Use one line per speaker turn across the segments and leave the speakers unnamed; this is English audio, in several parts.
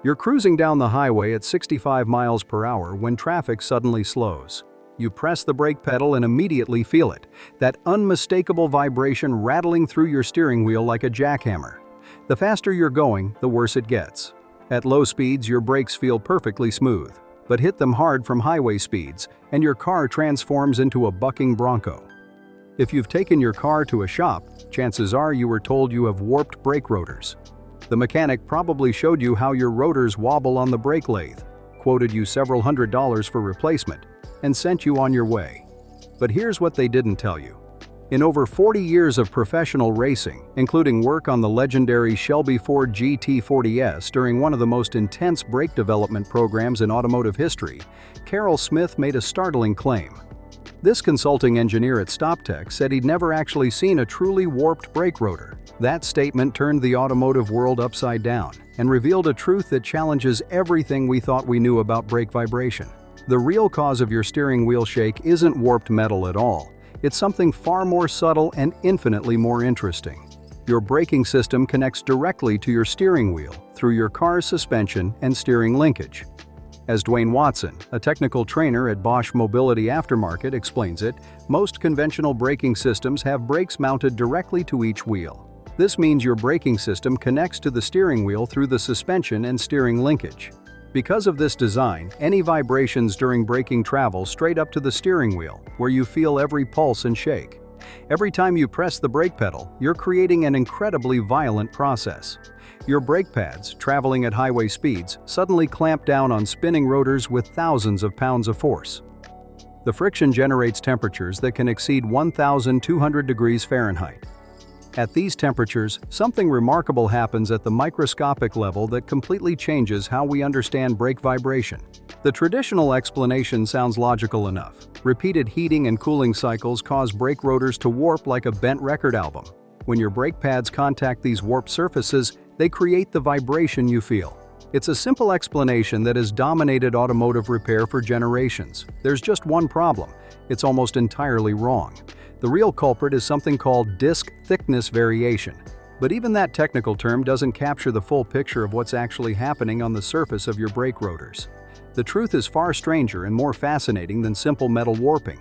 You're cruising down the highway at 65 miles per hour when traffic suddenly slows. You press the brake pedal and immediately feel it, that unmistakable vibration rattling through your steering wheel like a jackhammer. The faster you're going, the worse it gets. At low speeds, your brakes feel perfectly smooth, but hit them hard from highway speeds, and your car transforms into a bucking bronco. If you've taken your car to a shop, chances are you were told you have warped brake rotors. The mechanic probably showed you how your rotors wobble on the brake lathe, quoted you several $100s for replacement, and sent you on your way. But here's what they didn't tell you. In over 40 years of professional racing, including work on the legendary Shelby Ford GT40 during one of the most intense brake development programs in automotive history, Carroll Smith made a startling claim. This consulting engineer at StopTech said he'd never actually seen a truly warped brake rotor. That statement turned the automotive world upside down and revealed a truth that challenges everything we thought we knew about brake vibration. The real cause of your steering wheel shake isn't warped metal at all. It's something far more subtle and infinitely more interesting. Your braking system connects directly to your steering wheel through your car's suspension and steering linkage. As Dwayne Watson, a technical trainer at Bosch Mobility Aftermarket, explains it, most conventional braking systems have brakes mounted directly to each wheel. This means your braking system connects to the steering wheel through the suspension and steering linkage. Because of this design, any vibrations during braking travel straight up to the steering wheel, where you feel every pulse and shake. Every time you press the brake pedal, you're creating an incredibly violent process. Your brake pads, traveling at highway speeds, suddenly clamp down on spinning rotors with thousands of pounds of force. The friction generates temperatures that can exceed 1,200 degrees Fahrenheit. At these temperatures, something remarkable happens at the microscopic level that completely changes how we understand brake vibration. The traditional explanation sounds logical enough. Repeated heating and cooling cycles cause brake rotors to warp like a bent record album. When your brake pads contact these warped surfaces, they create the vibration you feel. It's a simple explanation that has dominated automotive repair for generations. There's just one problem: it's almost entirely wrong. The real culprit is something called disc thickness variation. But even that technical term doesn't capture the full picture of what's actually happening on the surface of your brake rotors. The truth is far stranger and more fascinating than simple metal warping.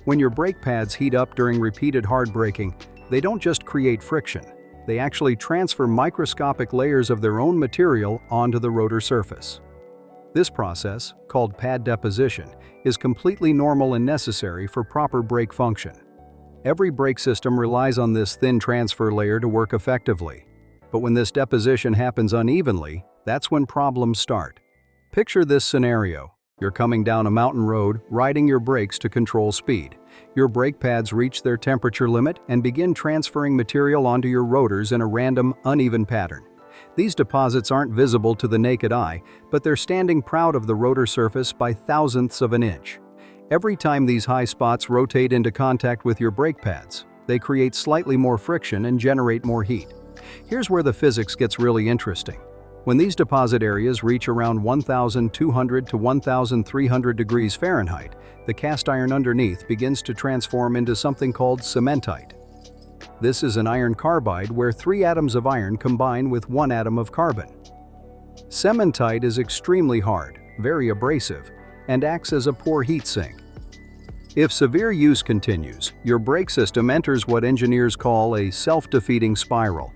When your brake pads heat up during repeated hard braking, they don't just create friction. They actually transfer microscopic layers of their own material onto the rotor surface. This process, called pad deposition, is completely normal and necessary for proper brake function. Every brake system relies on this thin transfer layer to work effectively. But when this deposition happens unevenly, that's when problems start. Picture this scenario. You're coming down a mountain road, riding your brakes to control speed. Your brake pads reach their temperature limit and begin transferring material onto your rotors in a random, uneven pattern. These deposits aren't visible to the naked eye, but they're standing proud of the rotor surface by thousandths of an inch. Every time these high spots rotate into contact with your brake pads, they create slightly more friction and generate more heat. Here's where the physics gets really interesting. When these deposit areas reach around 1,200 to 1,300 degrees Fahrenheit, the cast iron underneath begins to transform into something called cementite. This is an iron carbide where 3 atoms of iron combine with 1 atom of carbon. Cementite is extremely hard, very abrasive, and acts as a poor heat sink. If severe use continues, your brake system enters what engineers call a self-defeating spiral.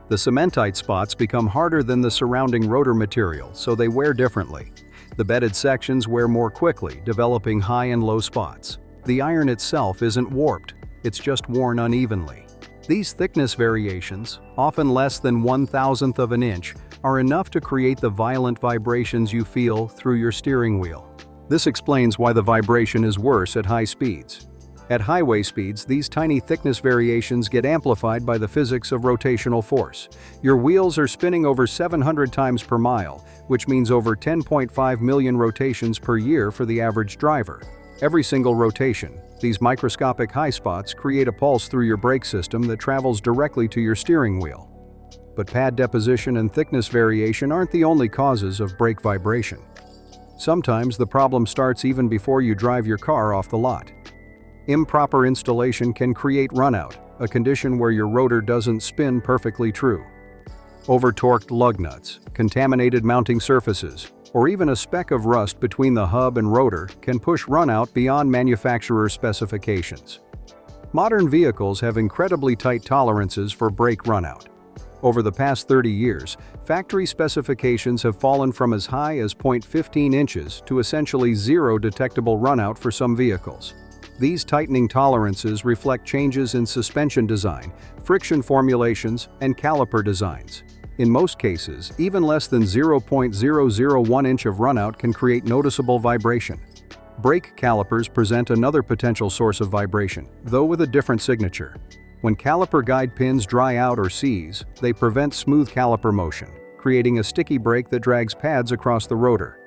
The cementite spots become harder than the surrounding rotor material, so they wear differently. The bedded sections wear more quickly, developing high and low spots. The iron itself isn't warped, it's just worn unevenly. These thickness variations, often less than 1,000th of an inch, are enough to create the violent vibrations you feel through your steering wheel. This explains why the vibration is worse at high speeds. At highway speeds, these tiny thickness variations get amplified by the physics of rotational force. Your wheels are spinning over 700 times per mile, which means over 10.5 million rotations per year for the average driver. Every single rotation, these microscopic high spots create a pulse through your brake system that travels directly to your steering wheel. But pad deposition and thickness variation aren't the only causes of brake vibration. Sometimes the problem starts even before you drive your car off the lot. Improper installation can create runout, a condition where your rotor doesn't spin perfectly true. Over-torqued lug nuts, contaminated mounting surfaces, or even a speck of rust between the hub and rotor can push runout beyond manufacturer specifications. Modern vehicles have incredibly tight tolerances for brake runout. Over the past 30 years, factory specifications have fallen from as high as 0.15 inches to essentially zero detectable runout for some vehicles. These tightening tolerances reflect changes in suspension design, friction formulations, and caliper designs. In most cases, even less than 0.001 inch of runout can create noticeable vibration. Brake calipers present another potential source of vibration, though with a different signature. When caliper guide pins dry out or seize, they prevent smooth caliper motion, creating a sticky brake that drags pads across the rotor.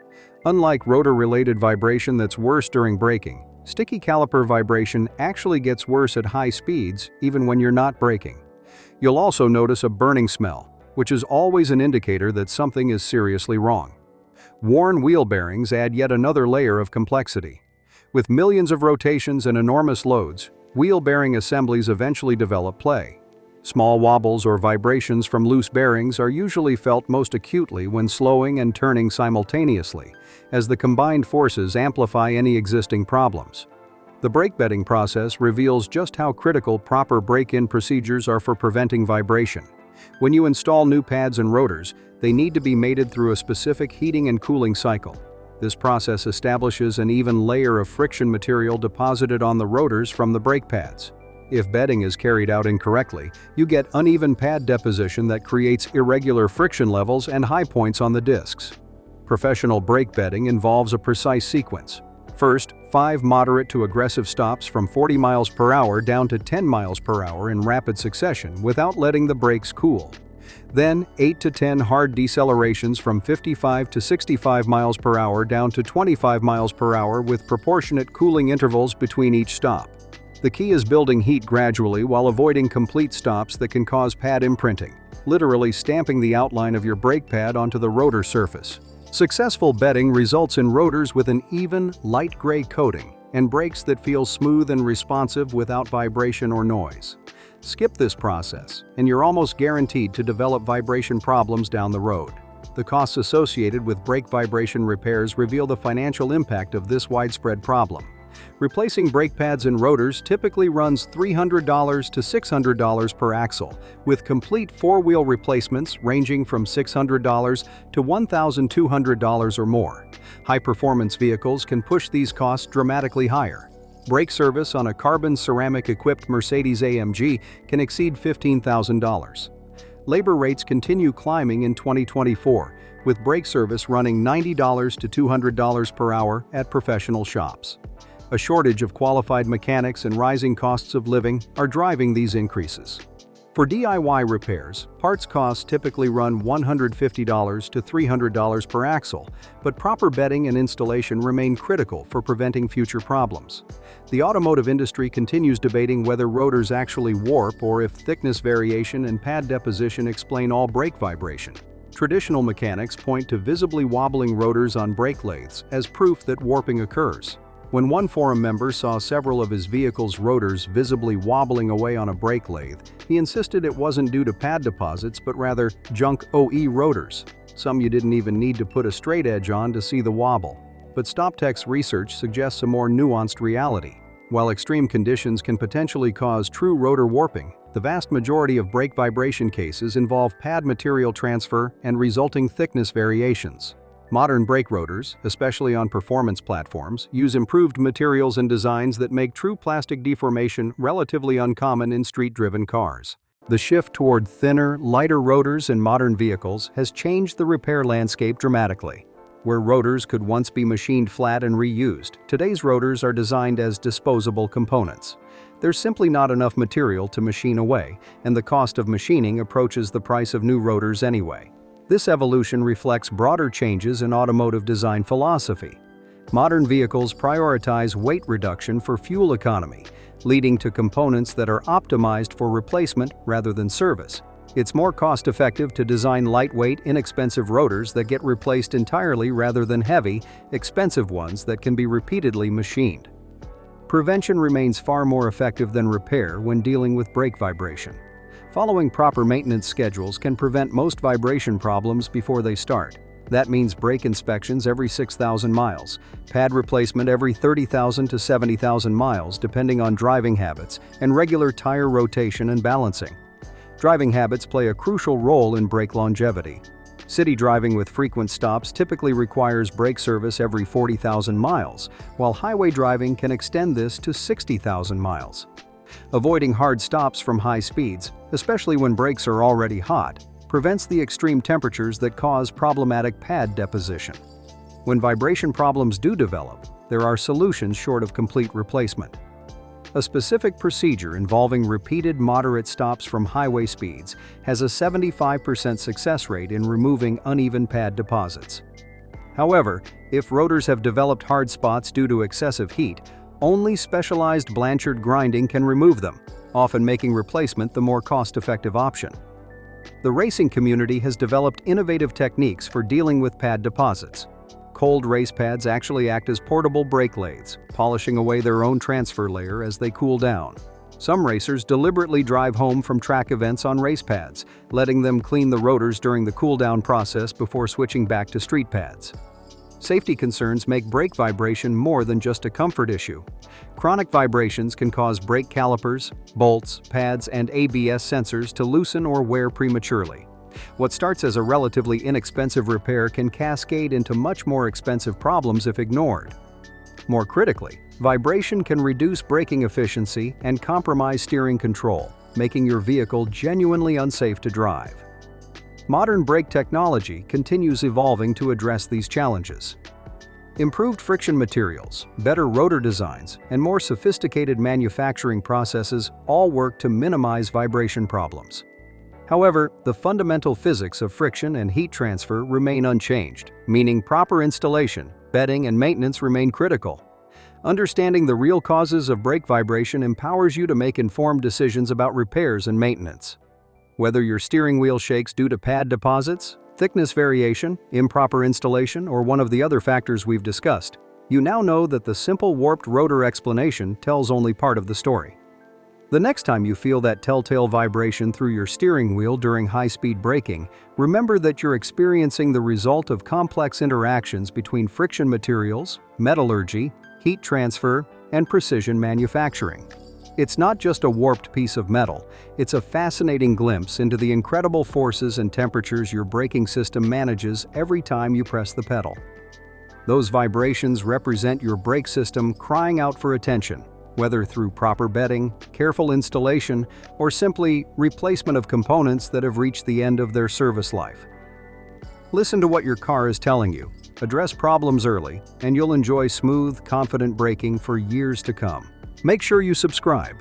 Unlike rotor-related vibration that's worse during braking, sticky caliper vibration actually gets worse at high speeds, even when you're not braking. You'll also notice a burning smell, which is always an indicator that something is seriously wrong. Worn wheel bearings add yet another layer of complexity. With millions of rotations and enormous loads, wheel bearing assemblies eventually develop play. Small wobbles or vibrations from loose bearings are usually felt most acutely when slowing and turning simultaneously, as the combined forces amplify any existing problems. The brake bedding process reveals just how critical proper brake-in procedures are for preventing vibration. When you install new pads and rotors, they need to be mated through a specific heating and cooling cycle. This process establishes an even layer of friction material deposited on the rotors from the brake pads. If bedding is carried out incorrectly, you get uneven pad deposition that creates irregular friction levels and high points on the discs. Professional brake bedding involves a precise sequence. First, 5 moderate to aggressive stops from 40 miles per hour down to 10 miles per hour in rapid succession without letting the brakes cool. Then, 8 to 10 hard decelerations from 55 to 65 miles per hour down to 25 miles per hour with proportionate cooling intervals between each stop. The key is building heat gradually while avoiding complete stops that can cause pad imprinting, literally stamping the outline of your brake pad onto the rotor surface. Successful bedding results in rotors with an even, light gray coating and brakes that feel smooth and responsive without vibration or noise. Skip this process, and you're almost guaranteed to develop vibration problems down the road. The costs associated with brake vibration repairs reveal the financial impact of this widespread problem. Replacing brake pads and rotors typically runs $300 to $600 per axle, with complete four-wheel replacements ranging from $600 to $1,200 or more. High-performance vehicles can push these costs dramatically higher. Brake service on a carbon ceramic-equipped Mercedes-AMG can exceed $15,000. Labor rates continue climbing in 2024, with brake service running $90 to $200 per hour at professional shops. A shortage of qualified mechanics and rising costs of living are driving these increases. For DIY repairs, parts costs typically run $150 to $300 per axle, but proper bedding and installation remain critical for preventing future problems. The automotive industry continues debating whether rotors actually warp or if thickness variation and pad deposition explain all brake vibration. Traditional mechanics point to visibly wobbling rotors on brake lathes as proof that warping occurs. When one forum member saw several of his vehicle's rotors visibly wobbling away on a brake lathe, he insisted it wasn't due to pad deposits but rather junk OE rotors. Some you didn't even need to put a straight edge on to see the wobble. But StopTech's research suggests a more nuanced reality. While extreme conditions can potentially cause true rotor warping, the vast majority of brake vibration cases involve pad material transfer and resulting thickness variations. Modern brake rotors, especially on performance platforms, use improved materials and designs that make true plastic deformation relatively uncommon in street-driven cars. The shift toward thinner, lighter rotors in modern vehicles has changed the repair landscape dramatically. Where rotors could once be machined flat and reused, today's rotors are designed as disposable components. There's simply not enough material to machine away, and the cost of machining approaches the price of new rotors anyway. This evolution reflects broader changes in automotive design philosophy. Modern vehicles prioritize weight reduction for fuel economy, leading to components that are optimized for replacement rather than service. It's more cost-effective to design lightweight, inexpensive rotors that get replaced entirely rather than heavy, expensive ones that can be repeatedly machined. Prevention remains far more effective than repair when dealing with brake vibration. Following proper maintenance schedules can prevent most vibration problems before they start. That means brake inspections every 6,000 miles, pad replacement every 30,000 to 70,000 miles depending on driving habits, and regular tire rotation and balancing. Driving habits play a crucial role in brake longevity. City driving with frequent stops typically requires brake service every 40,000 miles, while highway driving can extend this to 60,000 miles. Avoiding hard stops from high speeds, especially when brakes are already hot, prevents the extreme temperatures that cause problematic pad deposition. When vibration problems do develop, there are solutions short of complete replacement. A specific procedure involving repeated moderate stops from highway speeds has a 75% success rate in removing uneven pad deposits. However, if rotors have developed hard spots due to excessive heat, only specialized Blanchard grinding can remove them, often making replacement the more cost-effective option. The racing community has developed innovative techniques for dealing with pad deposits. Cold race pads actually act as portable brake lathes, polishing away their own transfer layer as they cool down. Some racers deliberately drive home from track events on race pads, letting them clean the rotors during the cool-down process before switching back to street pads. Safety concerns make brake vibration more than just a comfort issue. Chronic vibrations can cause brake calipers, bolts, pads, and ABS sensors to loosen or wear prematurely. What starts as a relatively inexpensive repair can cascade into much more expensive problems if ignored. More critically, vibration can reduce braking efficiency and compromise steering control, making your vehicle genuinely unsafe to drive. Modern brake technology continues evolving to address these challenges. Improved friction materials, better rotor designs, and more sophisticated manufacturing processes all work to minimize vibration problems. However, the fundamental physics of friction and heat transfer remain unchanged, meaning proper installation, bedding, and maintenance remain critical. Understanding the real causes of brake vibration empowers you to make informed decisions about repairs and maintenance. Whether your steering wheel shakes due to pad deposits, thickness variation, improper installation, or one of the other factors we've discussed, you now know that the simple warped rotor explanation tells only part of the story. The next time you feel that telltale vibration through your steering wheel during high-speed braking, remember that you're experiencing the result of complex interactions between friction materials, metallurgy, heat transfer, and precision manufacturing. It's not just a warped piece of metal, it's a fascinating glimpse into the incredible forces and temperatures your braking system manages every time you press the pedal. Those vibrations represent your brake system crying out for attention, whether through proper bedding, careful installation, or simply replacement of components that have reached the end of their service life. Listen to what your car is telling you, address problems early, and you'll enjoy smooth, confident braking for years to come. Make sure you subscribe